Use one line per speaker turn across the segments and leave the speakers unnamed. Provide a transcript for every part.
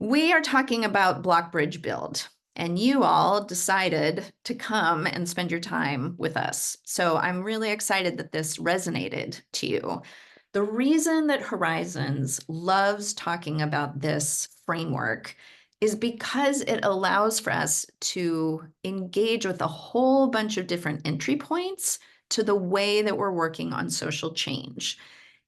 We are talking about block bridge build, and you all decided to come and spend your time with us. So I'm really excited that this resonated to you. The reason that Horizons loves talking about this framework is because it allows for us to engage with a whole bunch of different entry points to the way that we're working on social change.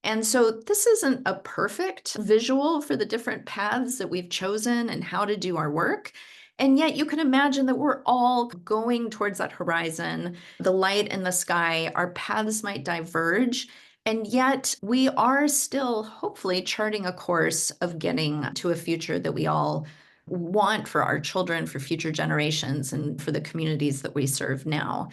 And so this isn't a perfect visual for the different paths that we've chosen and how to do our work. And yet you can imagine that we're all going towards that horizon, the light in the sky, our paths might diverge. And yet we are still hopefully charting a course of getting to a future that we all want for our children, for future generations, and for the communities that we serve now.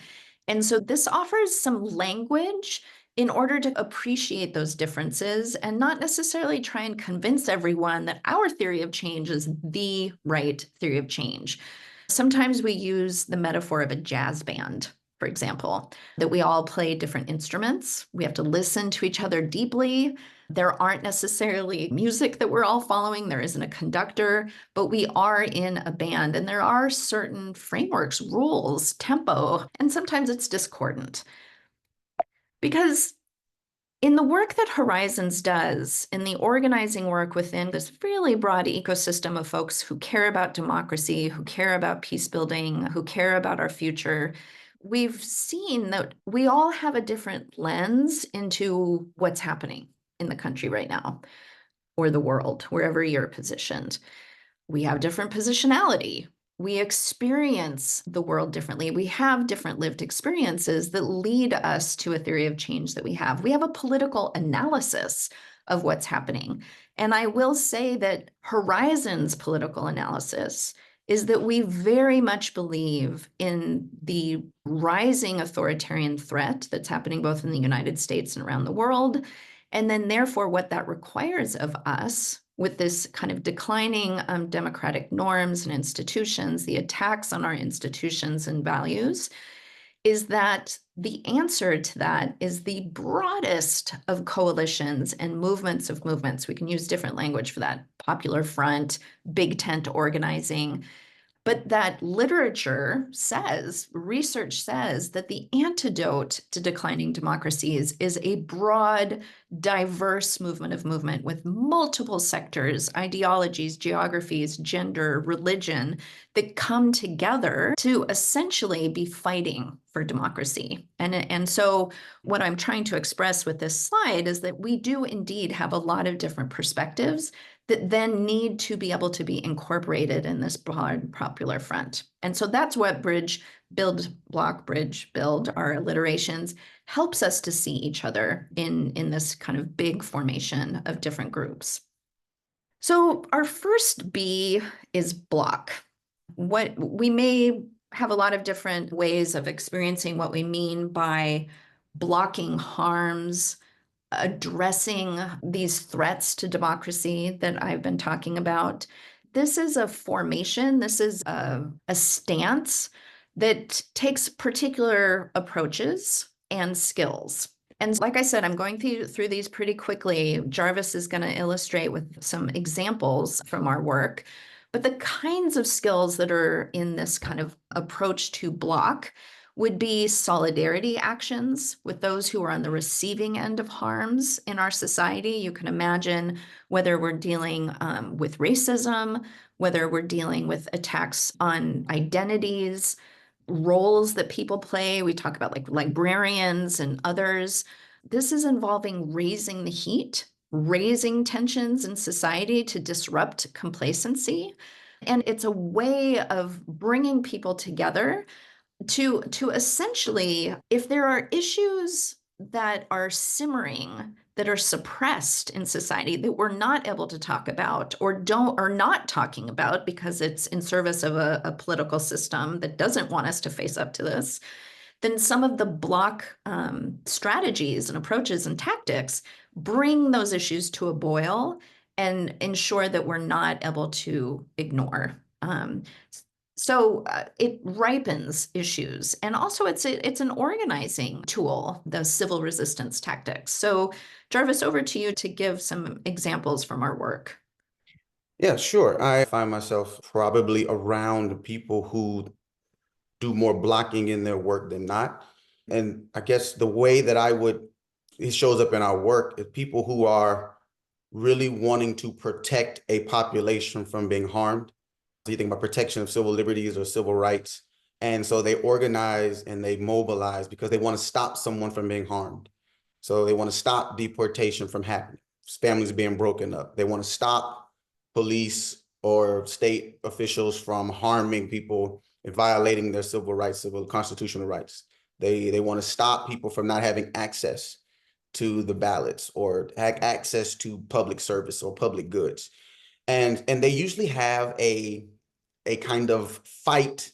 And so this offers some language in order to appreciate those differences and not necessarily try and convince everyone that our theory of change is the right theory of change. Sometimes we use the metaphor of a jazz band, for example, that we all play different instruments. We have to listen to each other deeply. There aren't necessarily music that we're all following. There isn't a conductor, but we are in a band and there are certain frameworks, rules, tempo, and sometimes it's discordant. Because in the work that Horizons does, in the organizing work within this really broad ecosystem of folks who care about democracy, who care about peace building, who care about our future, we've seen that we all have a different lens into what's happening in the country right now, or the world, wherever you're positioned. We have different positionality. We experience the world differently. We have different lived experiences that lead us to a theory of change that we have. We have a political analysis of what's happening. And I will say that Horizon's political analysis is that we very much believe in the rising authoritarian threat that's happening both in the United States and around the world. And then therefore what that requires of us with this kind of declining democratic norms and institutions, the attacks on our institutions and values, is that the answer to that is the broadest of coalitions and movements of movements. We can use different language for that: popular front, big tent organizing. But that literature says, research says that the antidote to declining democracies is a broad, diverse movement with multiple sectors, ideologies, geographies, gender, religion that come together to essentially be fighting for democracy. And so what I'm trying to express with this slide is that we do indeed have a lot of different perspectives that then need to be able to be incorporated in this broad popular front. And so that's what block bridge build, our alliterations, helps us to see each other in this kind of big formation of different groups. So our first B is block. What we may have a lot of different ways of experiencing what we mean by blocking harms, addressing these threats to democracy that I've been talking about. This is a formation, this is a stance that takes particular approaches and skills. And like I said, I'm going through these pretty quickly. Jarvis is going to illustrate with some examples from our work. But the kinds of skills that are in this kind of approach to block would be solidarity actions with those who are on the receiving end of harms in our society. You can imagine whether we're dealing with racism, whether we're dealing with attacks on identities, roles that people play. We talk about like librarians and others. This is involving raising the heat, raising tensions in society to disrupt complacency. And it's a way of bringing people together to essentially, if there are issues that are simmering, that are suppressed in society that we're not able to talk about or not talking about because it's in service of a political system that doesn't want us to face up to this, then some of the block strategies and approaches and tactics bring those issues to a boil and ensure that we're not able to ignore. So it ripens issues. And also it's an organizing tool, the civil resistance tactics. So Jarvis, over to you to give some examples from our work.
Yeah, sure. I find myself probably around people who do more blocking in their work than not. And I guess the way that it shows up in our work is people who are really wanting to protect a population from being harmed. So you think about protection of civil liberties or civil rights. And so they organize and they mobilize because they want to stop someone from being harmed. So they want to stop deportation from happening, families being broken up. They want to stop police or state officials from harming people and violating their civil rights, civil constitutional rights. They want to stop people from not having access to the ballots or access to public service or public goods. And they usually have a kind of fight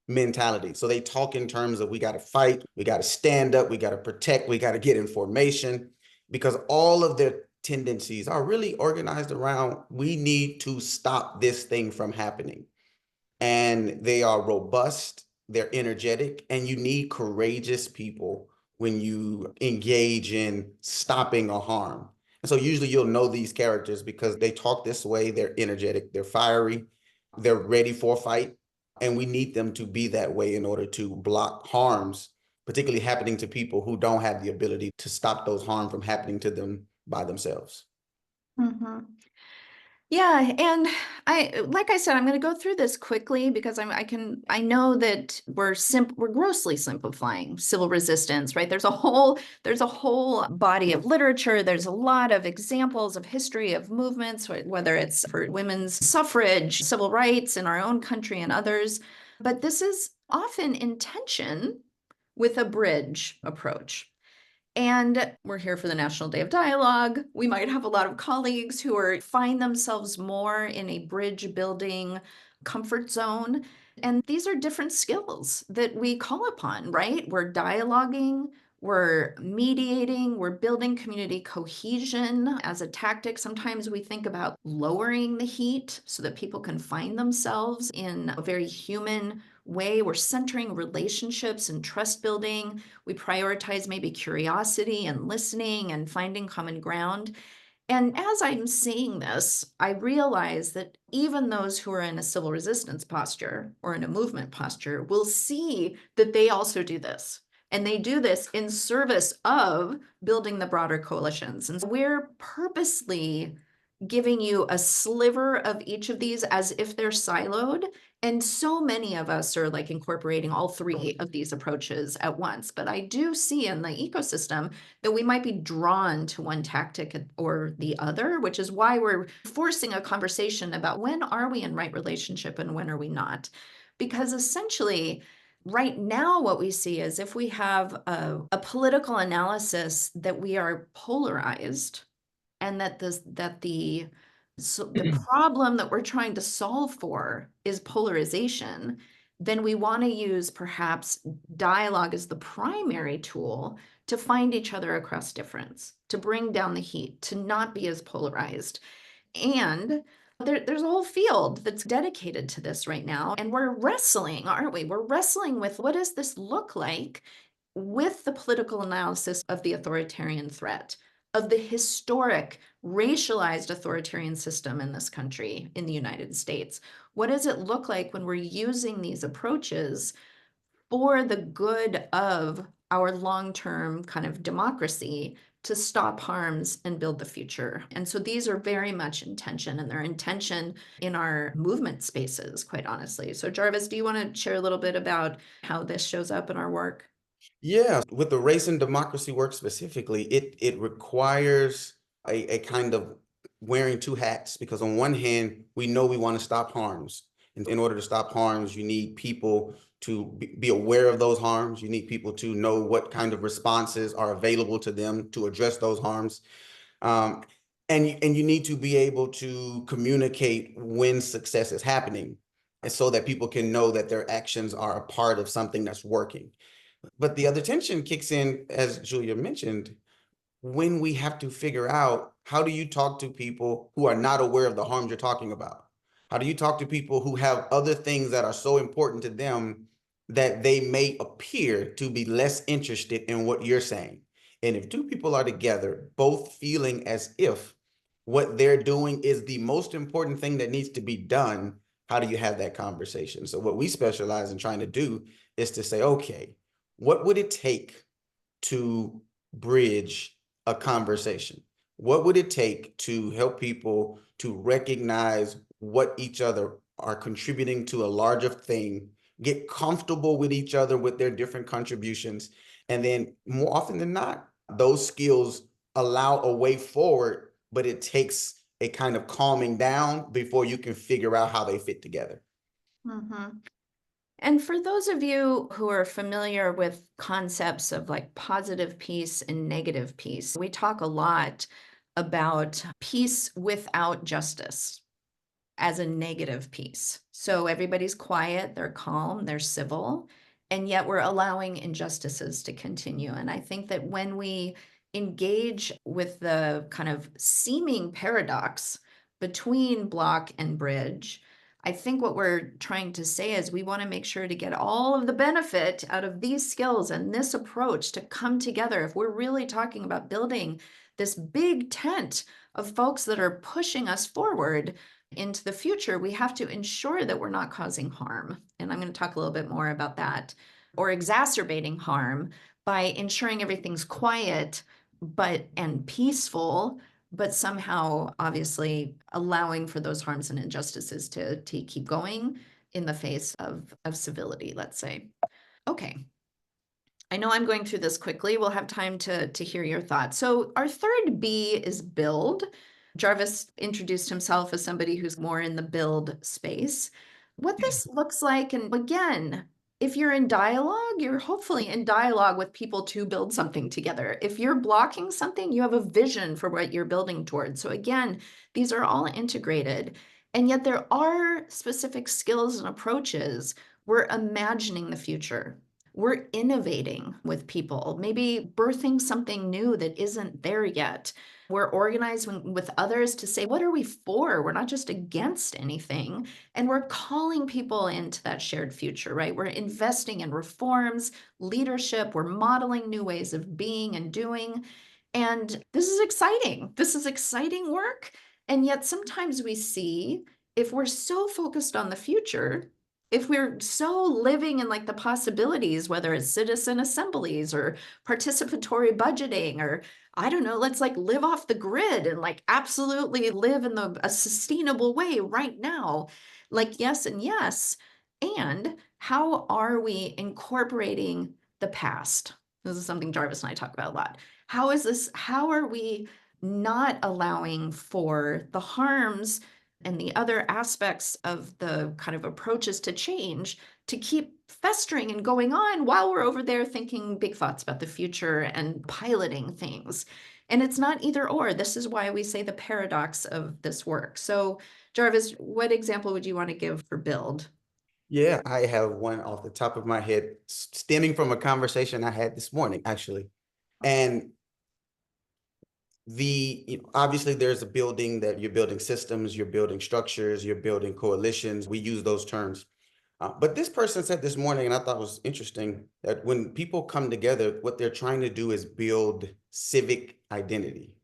mentality. So they talk in terms of we got to fight, we got to stand up, we got to protect, we got to get information, because all of their tendencies are really organized around we need to stop this thing from happening. And they are robust, they're energetic, and you need courageous people when you engage in stopping a harm. And so usually you'll know these characters because they talk this way, they're energetic, they're fiery, they're ready for a fight, and we need them to be that way in order to block harms, particularly happening to people who don't have the ability to stop those harm from happening to them by themselves.
Mhm. Yeah, and like I said, I'm going to go through this quickly because I know that we're grossly simplifying civil resistance, right? There's a whole body of literature. There's a lot of examples of history of movements, whether it's for women's suffrage, civil rights in our own country and others. But this is often in tension with a bridge approach. And we're here for the National Day of Dialogue. We might have a lot of colleagues who find themselves more in a bridge building comfort zone. And these are different skills that we call upon, right? We're dialoguing, we're mediating, we're building community cohesion as a tactic. Sometimes we think about lowering the heat so that people can find themselves in a very human way. We're centering relationships and trust building. We prioritize maybe curiosity and listening and finding common ground. And as I'm seeing this, I realize that even those who are in a civil resistance posture or in a movement posture will see that they also do this. And they do this in service of building the broader coalitions. And so we're purposely giving you a sliver of each of these as if they're siloed. And so many of us are like incorporating all three of these approaches at once. But I do see in the ecosystem that we might be drawn to one tactic or the other, which is why we're forcing a conversation about when are we in right relationship and when are we not. Because essentially, right now, what we see is if we have a political analysis that we are polarized, and the problem that we're trying to solve for is polarization, then we want to use perhaps dialogue as the primary tool to find each other across difference, to bring down the heat, to not be as polarized. And there's a whole field that's dedicated to this right now. And we're wrestling, aren't we? We're wrestling with what does this look like with the political analysis of the authoritarian threat, of the historic racialized authoritarian system in this country, in the United States. What does it look like when we're using these approaches for the good of our long-term kind of democracy to stop harms and build the future? And so these are very much in tension, and they're in tension in our movement spaces, quite honestly. So Jarvis, do you want to share a little bit about how this shows up in our work?
Yeah, with the race and democracy work specifically, it requires a kind of wearing two hats, because on one hand, we know we want to stop harms. And in order to stop harms, you need people to be aware of those harms. You need people to know what kind of responses are available to them to address those harms. Um, and you need to be able to communicate when success is happening, and so that people can know that their actions are a part of something that's working. But the other tension kicks in, as Julia mentioned, when we have to figure out how do you talk to people who are not aware of the harms you're talking about? How do you talk to people who have other things that are so important to them that they may appear to be less interested in what you're saying? And if two people are together, both feeling as if what they're doing is the most important thing that needs to be done, how do you have that conversation? So what we specialize in trying to do is to say, okay, what would it take to bridge a conversation? What would it take to help people to recognize what each other are contributing to a larger thing, get comfortable with each other with their different contributions, and then more often than not, those skills allow a way forward, but it takes a kind of calming down before you can figure out how they fit together.
Mhm. And for those of you who are familiar with concepts of like positive peace and negative peace, we talk a lot about peace without justice as a negative piece. So everybody's quiet, they're calm, they're civil, and yet we're allowing injustices to continue. And I think that when we engage with the kind of seeming paradox between block and bridge, I think what we're trying to say is we want to make sure to get all of the benefit out of these skills and this approach to come together. If we're really talking about building this big tent of folks that are pushing us forward, into the future, we have to ensure that we're not causing harm. And I'm going to talk a little bit more about that, or exacerbating harm by ensuring everything's quiet and peaceful, but somehow obviously allowing for those harms and injustices to keep going in the face of civility, let's say. Okay. I know I'm going through this quickly. We'll have time to hear your thoughts. So our third B is build. Jarvis introduced himself as somebody who's more in the build space. What this looks like, and again, if you're in dialogue, you're hopefully in dialogue with people to build something together. If you're blocking something, you have a vision for what you're building towards. So again, these are all integrated. And yet there are specific skills and approaches. We're imagining the future. We're innovating with people, maybe birthing something new that isn't there yet. We're organizing with others to say, what are we for? We're not just against anything. And we're calling people into that shared future, right? We're investing in reforms, leadership, we're modeling new ways of being and doing. And this is exciting. This is exciting work. And yet sometimes we see if we're so focused on the future, if we're so living in like the possibilities, whether it's citizen assemblies or participatory budgeting, or I don't know, let's like live off the grid and like absolutely live in a sustainable way right now. Like yes and yes. And how are we incorporating the past? This is something Jarvis and I talk about a lot. How are we not allowing for the harms and the other aspects of the kind of approaches to change to keep festering and going on while we're over there thinking big thoughts about the future and piloting things? And it's not either or. This is why we say the paradox of this work. So, Jarvis, what example would you want to give for build?
Yeah, I have one off the top of my head, stemming from a conversation I had this morning, actually. And obviously there's a building that you're building systems, you're building structures, you're building coalitions. We use those terms. But this person said this morning, and I thought was interesting, that when people come together, what they're trying to do is build civic identity.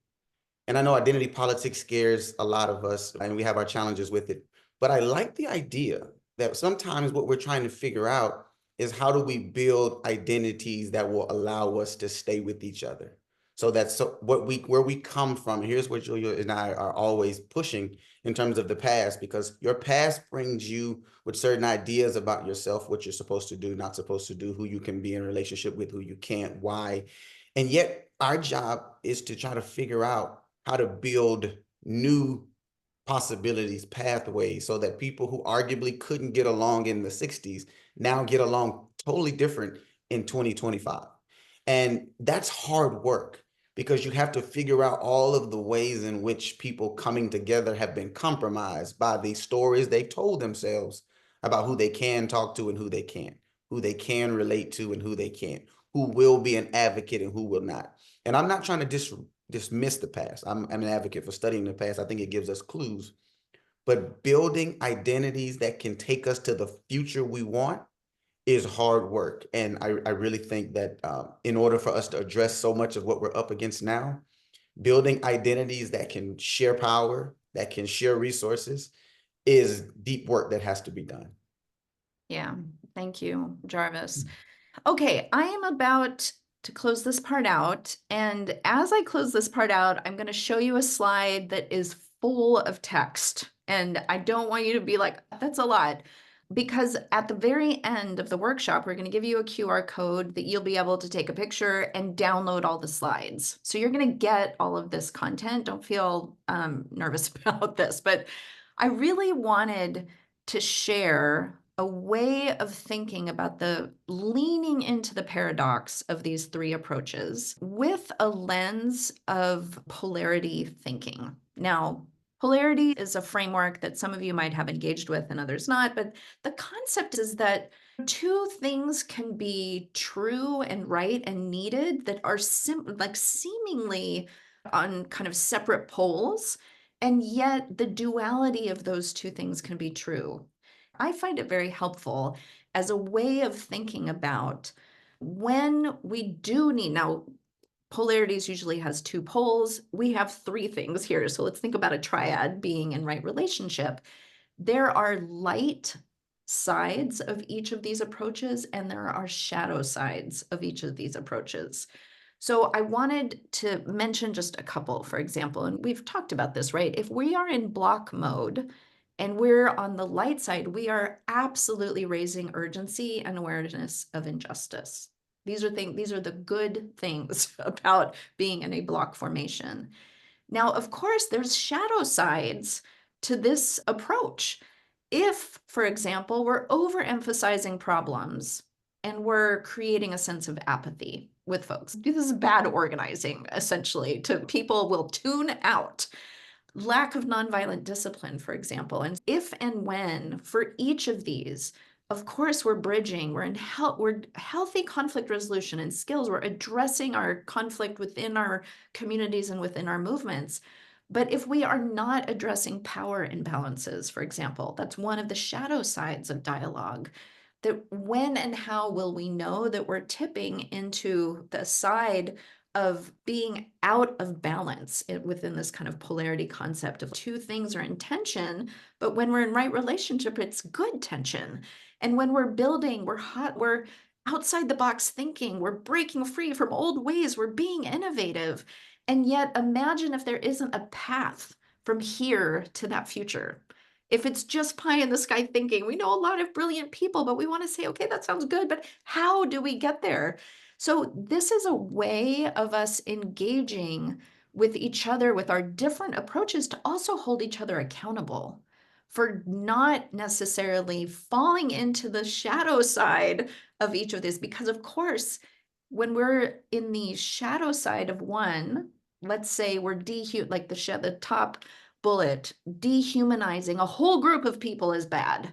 And I know identity politics scares a lot of us, and we have our challenges with it. But I like the idea that sometimes what we're trying to figure out is how do we build identities that will allow us to stay with each other. So that's where we come from. Here's what Julia and I are always pushing in terms of the past, because your past brings you with certain ideas about yourself, what you're supposed to do, not supposed to do, who you can be in relationship with, who you can't, why. And yet our job is to try to figure out how to build new possibilities, pathways, so that people who arguably couldn't get along in the 60s now get along totally different in 2025. And that's hard work, because you have to figure out all of the ways in which people coming together have been compromised by the stories they told themselves about who they can talk to and who they can't, who they can relate to and who they can't, who will be an advocate and who will not. And I'm not trying to dismiss the past. I'm an advocate for studying the past. I think it gives us clues. But building identities that can take us to the future we want is hard work. And I really think that in order for us to address so much of what we're up against now, building identities that can share power, that can share resources, is deep work that has to be done.
Yeah, thank you, Jarvis. Okay, I am about to close this part out. And as I close this part out, I'm going to show you a slide that is full of text. And I don't want you to be like, that's a lot. Because at the very end of the workshop, we're going to give you a QR code that you'll be able to take a picture and download all the slides. So you're going to get all of this content. Don't feel nervous about this, but I really wanted to share a way of thinking about the leaning into the paradox of these three approaches with a lens of polarity thinking. Now, polarity is a framework that some of you might have engaged with and others not, but the concept is that two things can be true and right and needed that are like seemingly on kind of separate poles, and yet the duality of those two things can be true. I find it very helpful as a way of thinking about when we do need, now polarities usually has two poles. We have three things here. So let's think about a triad, being in right relationship. There are light sides of each of these approaches, and there are shadow sides of each of these approaches. So I wanted to mention just a couple, for example, and we've talked about this, right? If we are in block mode and we're on the light side, we are absolutely raising urgency and awareness of injustice. These are the good things about being in a block formation. Now, of course, there's shadow sides to this approach. If, for example, we're overemphasizing problems and we're creating a sense of apathy with folks, this is bad organizing, essentially, to people will tune out. Lack of nonviolent discipline, for example. And if and when for each of these, of course, we're bridging, we're healthy conflict resolution and skills, we're addressing our conflict within our communities and within our movements. But if we are not addressing power imbalances, for example, that's one of the shadow sides of dialogue. That when and how will we know that we're tipping into the side of being out of balance within this kind of polarity concept of two things are in tension, but when we're in right relationship, it's good tension. And when we're building, we're hot, we're outside the box thinking, we're breaking free from old ways, we're being innovative. And yet imagine if there isn't a path from here to that future. If it's just pie in the sky thinking, we know a lot of brilliant people, but we want to say, okay, that sounds good, but how do we get there? So this is a way of us engaging with each other with our different approaches to also hold each other accountable for not necessarily falling into the shadow side of each of these. Because of course, when we're in the shadow side of one, let's say we're like the top bullet, dehumanizing a whole group of people is bad.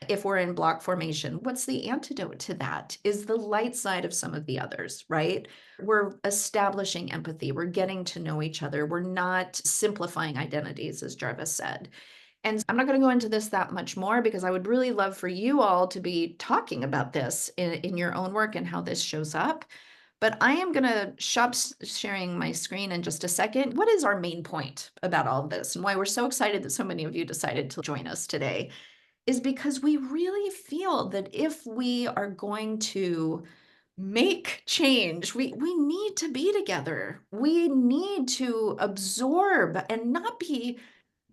If we're in block formation, what's the antidote to that? Is the light side of some of the others, right? We're establishing empathy. We're getting to know each other. We're not simplifying identities, as Jarvis said. And I'm not going to go into this that much more because I would really love for you all to be talking about this in your own work and how this shows up. But I am going to stop sharing my screen in just a second. What is our main point about all of this and why we're so excited that so many of you decided to join us today is because we really feel that if we are going to make change, we need to be together. We need to absorb and not be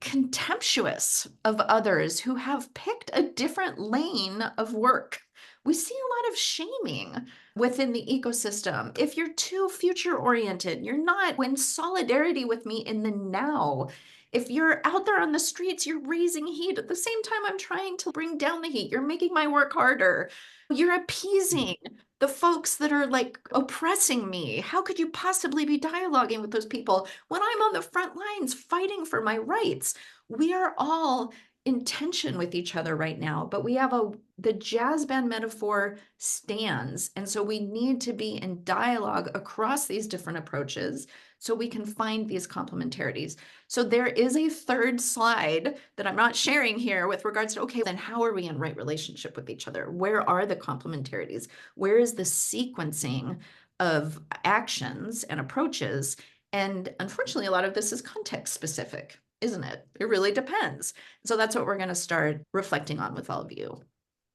contemptuous of others who have picked a different lane of work. We see a lot of shaming within the ecosystem. If you're too future oriented, you're not in solidarity with me in the now. If you're out there on the streets, you're raising heat. At the same time, I'm trying to bring down the heat. You're making my work harder. You're appeasing the folks that are like oppressing me. How could you possibly be dialoguing with those people when I'm on the front lines fighting for my rights? We are all in tension with each other right now, but we have the jazz band metaphor stands. And so we need to be in dialogue across these different approaches so we can find these complementarities. So there is a third slide that I'm not sharing here with regards to, okay, then how are we in right relationship with each other? Where are the complementarities? Where is the sequencing of actions and approaches? And unfortunately, a lot of this is context specific, isn't it? It really depends. So that's what we're going to start reflecting on with all of you.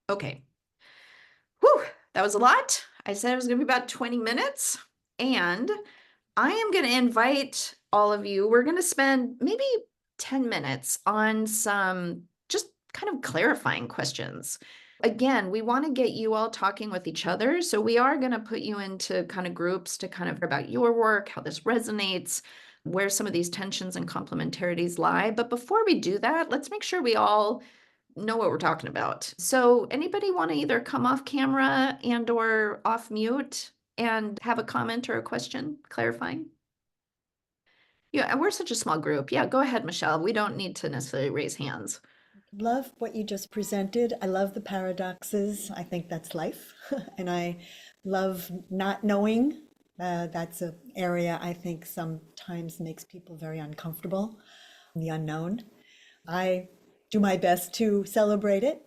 Okay. Whew, that was a lot. I said it was going to be about 20 minutes. And I am going to invite all of you. We're going to spend maybe 10 minutes on some just kind of clarifying questions. Again, we want to get you all talking with each other. So we are going to put you into kind of groups to kind of about your work, how this resonates, where some of these tensions and complementarities lie. But before we do that, let's make sure we all know what we're talking about. So anybody want to either come off camera and or off mute and have a comment or a question clarifying? Yeah, and we're such a small group. Yeah, go ahead, Michelle. We don't need to necessarily raise hands.
Love what you just presented. I love the paradoxes. I think that's life. And I love not knowing. That's an area I think sometimes makes people very uncomfortable, the unknown. I do my best to celebrate it,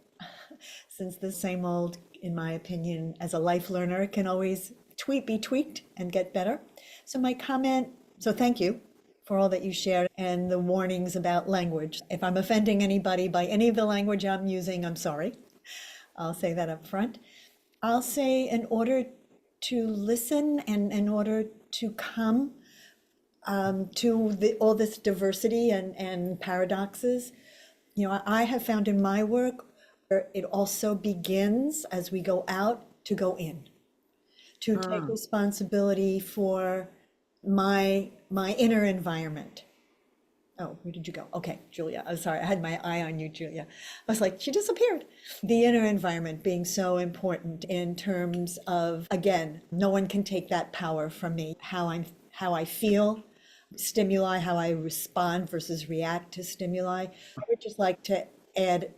since the same old, in my opinion, as a life learner, can always be tweaked and get better. So my comment, so thank you for all that you shared and the warnings about language. If I'm offending anybody by any of the language I'm using, I'm sorry. I'll say that up front. I'll say in order to listen and in order to come to all this diversity and paradoxes, I have found in my work where it also begins as we go out to go in, to take responsibility for my inner environment. Oh, where did you go? Okay, Julia. I'm sorry. I had my eye on you, Julia. I was like, she disappeared. The inner environment being so important in terms of, again, no one can take that power from me. How I feel, stimuli, how I respond versus react to stimuli. I would just like to add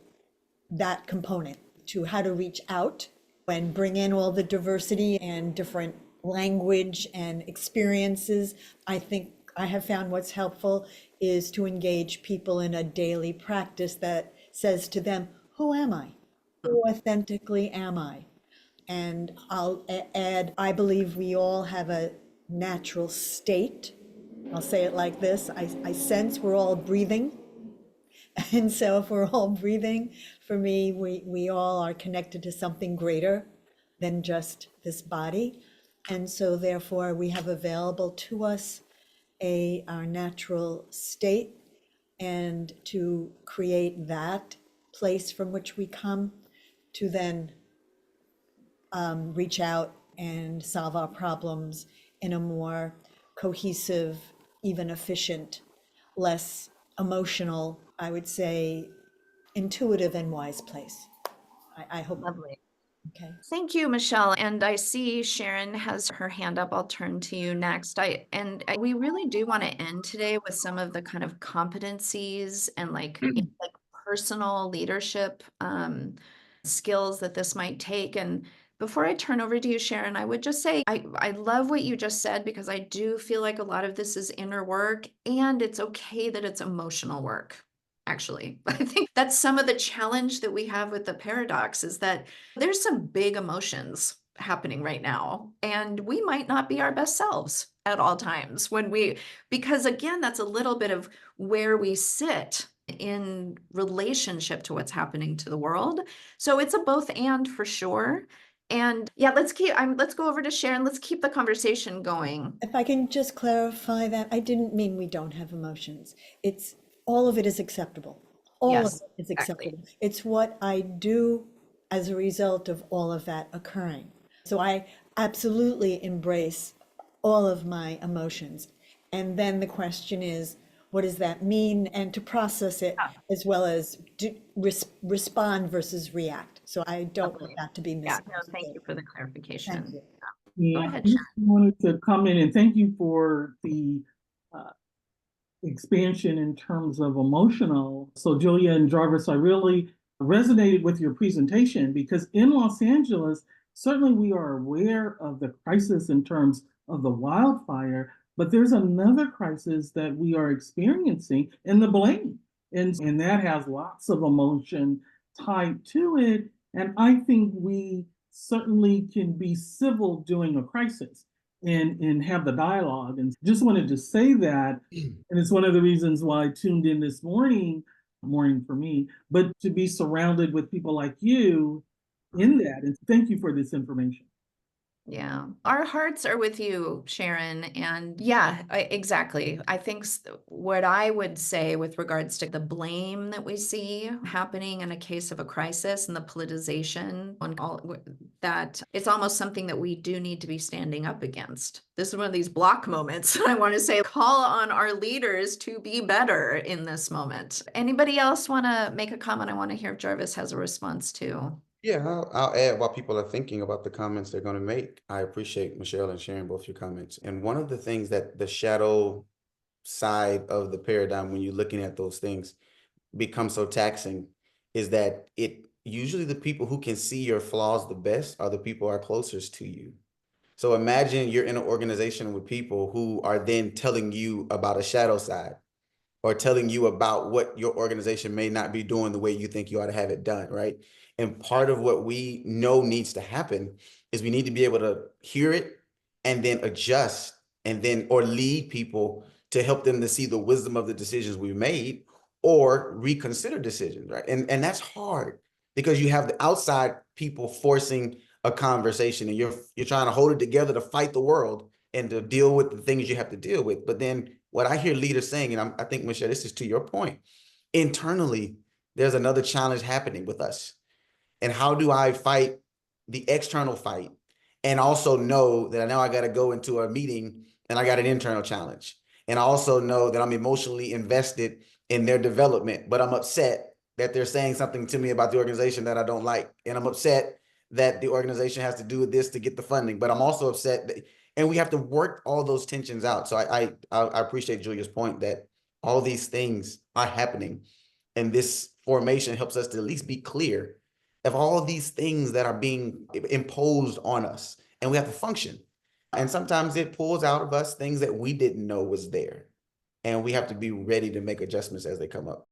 that component to how to reach out and bring in all the diversity and different language and experiences. I think I have found what's helpful is to engage people in a daily practice that says to them, who am I? Who authentically am I? And I'll add, I believe we all have a natural state. I'll say it like this. I sense we're all breathing. And so if we're all breathing, for me, we all are connected to something greater than just this body. And so therefore we have available to us our natural state, and to create that place from which we come to then reach out and solve our problems in a more cohesive, even efficient, less emotional, I would say, intuitive and wise place. I hope.
Lovely.
Okay.
Thank you, Michelle. And I see Sharon has her hand up. I'll turn to you next. We really do want to end today with some of the kind of competencies and like personal leadership skills that this might take. And before I turn over to you, Sharon, I would just say I love what you just said, because I do feel like a lot of this is inner work, and it's okay that it's emotional work. Actually, I think that's some of the challenge that we have with the paradox, is that there's some big emotions happening right now, and we might not be our best selves at all times because again, that's a little bit of where we sit in relationship to what's happening to the world. So it's a both and for sure. And yeah, let's go over to Sharon. Let's keep the conversation going.
If I can just clarify that, I didn't mean we don't have emotions. It's all of it is acceptable. All of
Yes,
it is
exactly.
acceptable. It's what I do as a result of all of that occurring. So I absolutely embrace all of my emotions. And then the question is, what does that mean? And to process it, as well as respond versus react. So I don't want
Lovely.
that to be
Yeah, no,
misunderstood.
thank you for the
Thank
clarification.
you.
Go
Yeah,
ahead,
I just wanted to come in and thank you for the expansion in terms of emotional. So Julia and Jarvis, I really resonated with your presentation, because in Los Angeles, certainly we are aware of the crisis in terms of the wildfire, but there's another crisis that we are experiencing in the blame. And that has lots of emotion tied to it. And I think we certainly can be civil during a crisis. and have the dialogue. And just wanted to say that. And it's one of the reasons why I tuned in this morning for me, but to be surrounded with people like you in that. And thank you for this information.
Yeah, our hearts are with you, Sharon. And yeah, exactly. I think what I would say with regards to the blame that we see happening in a case of a crisis and the politicization on all that, it's almost something that we do need to be standing up against. This is one of these block moments. I want to say, call on our leaders to be better in this moment. Anybody else want to make a comment? I want to hear if Jarvis has a response too.
Yeah, I'll add while people are thinking about the comments they're going to make. I appreciate Michelle and sharing both your comments. And one of the things that the shadow side of the paradigm, when you're looking at those things, becomes so taxing, is that it usually the people who can see your flaws the best are the people who are closest to you. So imagine you're in an organization with people who are then telling you about a shadow side, or telling you about what your organization may not be doing the way you think you ought to have it done, right? And part of what we know needs to happen is we need to be able to hear it and then adjust, and then or lead people to help them to see the wisdom of the decisions we've made, or reconsider decisions, right? And that's hard because you have the outside people forcing a conversation, and you're trying to hold it together to fight the world and to deal with the things you have to deal with. But then what I hear leaders saying, and I think, Michelle, this is to your point, internally, there's another challenge happening with us. And how do I fight the external fight and also know that now I got to go into a meeting and I got an internal challenge? And I also know that I'm emotionally invested in their development, but I'm upset that they're saying something to me about the organization that I don't like. And I'm upset that the organization has to do with this to get the funding, but I'm also upset that, and we have to work all those tensions out. So I appreciate Julia's point that all these things are happening, and this formation helps us to at least be clear of all these things that are being imposed on us, and we have to function. And sometimes it pulls out of us things that we didn't know was there, and we have to be ready to make adjustments as they come up.